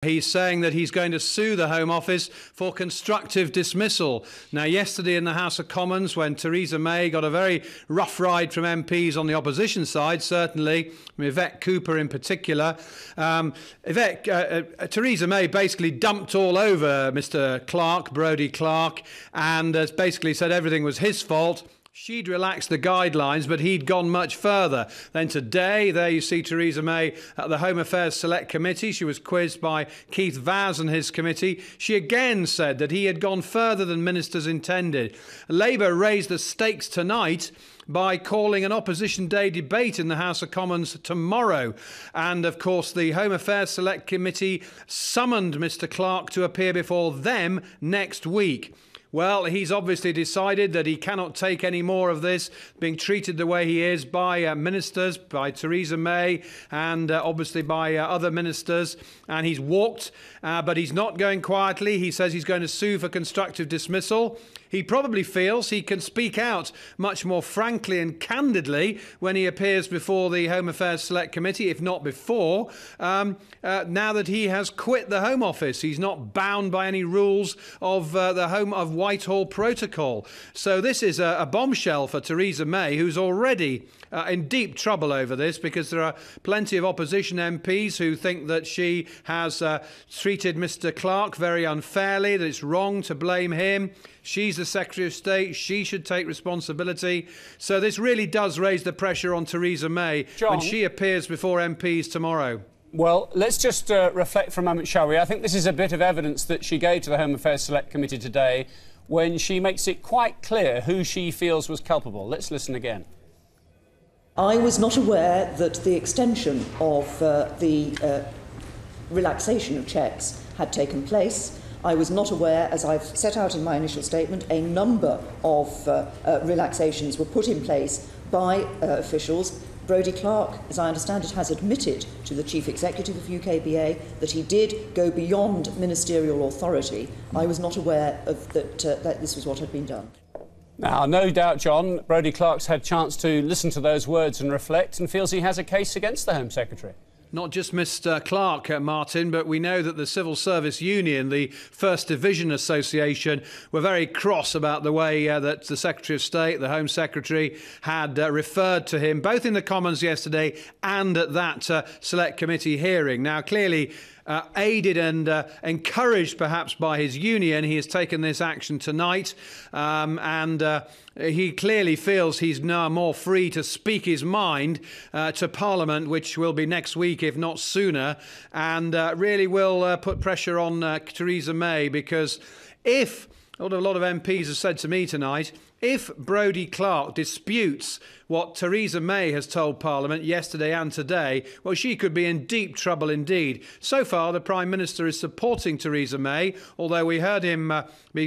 He's saying that he's going to sue the Home Office for constructive dismissal. Now, yesterday in the House of Commons, when Theresa May got a very rough ride from MPs on the opposition side, certainly Yvette Cooper in particular, Theresa May basically dumped all over Mr. Clark, Brodie Clark, and basically said everything was his fault. She'd relaxed the guidelines, but he'd gone much further. Then today, there you see Theresa May at the Home Affairs Select Committee. She was quizzed by Keith Vaz and his committee. She again said that he had gone further than ministers intended. Labour raised the stakes tonight by calling an Opposition Day debate in the House of Commons tomorrow. And, of course, the Home Affairs Select Committee summoned Mr. Clark to appear before them next week. Well, he's obviously decided that he cannot take any more of this, being treated the way he is by ministers, by Theresa May, and obviously by other ministers. And he's walked, but he's not going quietly. He says he's going to sue for constructive dismissal. He probably feels he can speak out much more frankly and candidly when he appears before the Home Affairs Select Committee, if not before, now that he has quit the Home Office. He's not bound by any rules of the Whitehall Protocol. So this is a bombshell for Theresa May, who's already in deep trouble over this, because there are plenty of opposition MPs who think that she has treated Mr. Clark very unfairly, that it's wrong to blame him. She's the Secretary of State. She should take responsibility. So this really does raise the pressure on Theresa May when she appears before MPs tomorrow. Well, let's just reflect for a moment, shall we? I think this is a bit of evidence that she gave to the Home Affairs Select Committee today when she makes it quite clear who she feels was culpable. Let's listen again. I was not aware that the extension of the relaxation of checks had taken place. I was not aware, as I've set out in my initial statement, a number of relaxations were put in place by officials. Brodie Clark, as I understand it, has admitted to the Chief Executive of UKBA that he did go beyond ministerial authority. I was not aware of that this was what had been done. Now, no doubt, John, Brodie Clark's had a chance to listen to those words and reflect and feels he has a case against the Home Secretary. Not just Mr. Clark, Martin, but we know that the Civil Service Union, the First Division Association, were very cross about the way that the Secretary of State, the Home Secretary, had referred to him, both in the Commons yesterday and at that Select Committee hearing. Now, clearly, aided and encouraged perhaps by his union, he has taken this action tonight, and he clearly feels he's now more free to speak his mind to Parliament, which will be next week, if not sooner, and really will put pressure on Theresa May, because if, a lot of MPs have said to me tonight, if Brodie Clark disputes what Theresa May has told Parliament yesterday and today, well, she could be in deep trouble indeed. So far, the Prime Minister is supporting Theresa May, although we heard him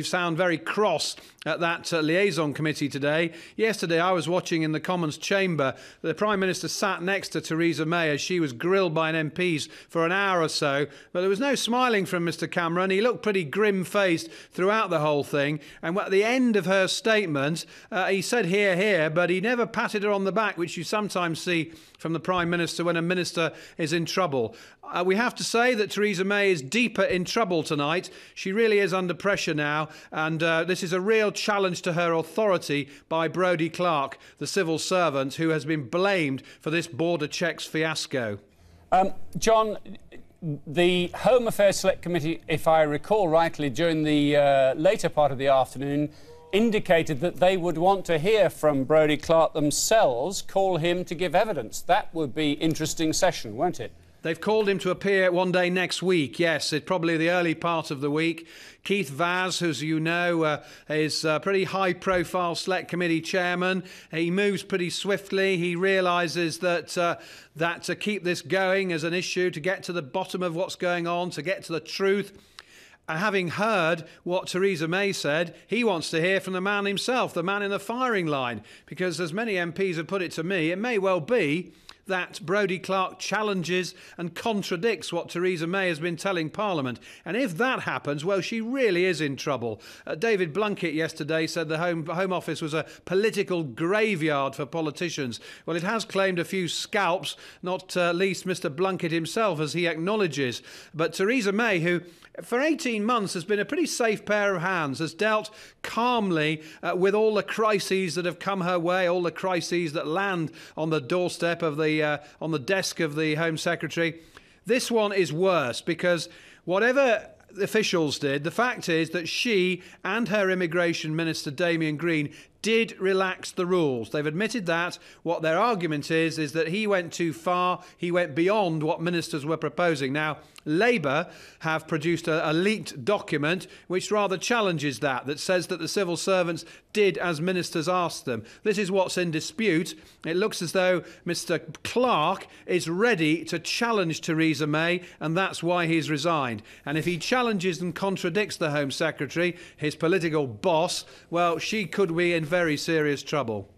sound very cross at that liaison committee today. Yesterday, I was watching in the Commons chamber. The Prime Minister sat next to Theresa May as she was grilled by an MPs for an hour or so, but there was no smiling from Mr. Cameron. He looked pretty grim-faced throughout the whole thing, and at the end of her statement, he said hear, hear, but he never patted her on the back, which you sometimes see from the Prime Minister when a minister is in trouble. We have to say that Theresa May is deeper in trouble tonight. She really is under pressure now, and this is a real challenge to her authority by Brodie Clark, the civil servant who has been blamed for this border checks fiasco. John, the Home Affairs Select Committee, if I recall rightly, during the later part of the afternoon, indicated that they would want to hear from Brodie Clark themselves, call him to give evidence. That would be an interesting session, won't it? They've called him to appear one day next week, yes, it's probably the early part of the week. Keith Vaz, who, as you know, is a pretty high-profile Select Committee chairman. He moves pretty swiftly. He realises that to keep this going as an issue, to get to the bottom of what's going on, to get to the truth, and having heard what Theresa May said, he wants to hear from the man himself, the man in the firing line, because as many MPs have put it to me, it may well be that Brodie Clark challenges and contradicts what Theresa May has been telling Parliament. And if that happens, well, she really is in trouble. David Blunkett yesterday said the Home Office was a political graveyard for politicians. Well, it has claimed a few scalps, not least Mr Blunkett himself, as he acknowledges. But Theresa May, who for 18 months has been a pretty safe pair of hands, has dealt calmly with all the crises that have come her way, all the crises that land on the doorstep of on the desk of the Home Secretary. This one is worse, because whatever the officials did, the fact is that she and her Immigration Minister Damien Green did relax the rules. They've admitted that. What their argument is that he went too far. He went beyond what ministers were proposing. Now, Labour have produced a leaked document which rather challenges that says that the civil servants did as ministers asked them. This is what's in dispute. It looks as though Mr Clark is ready to challenge Theresa May, and that's why he's resigned. And if he challenges and contradicts the Home Secretary, his political boss, well, she could be in very serious trouble.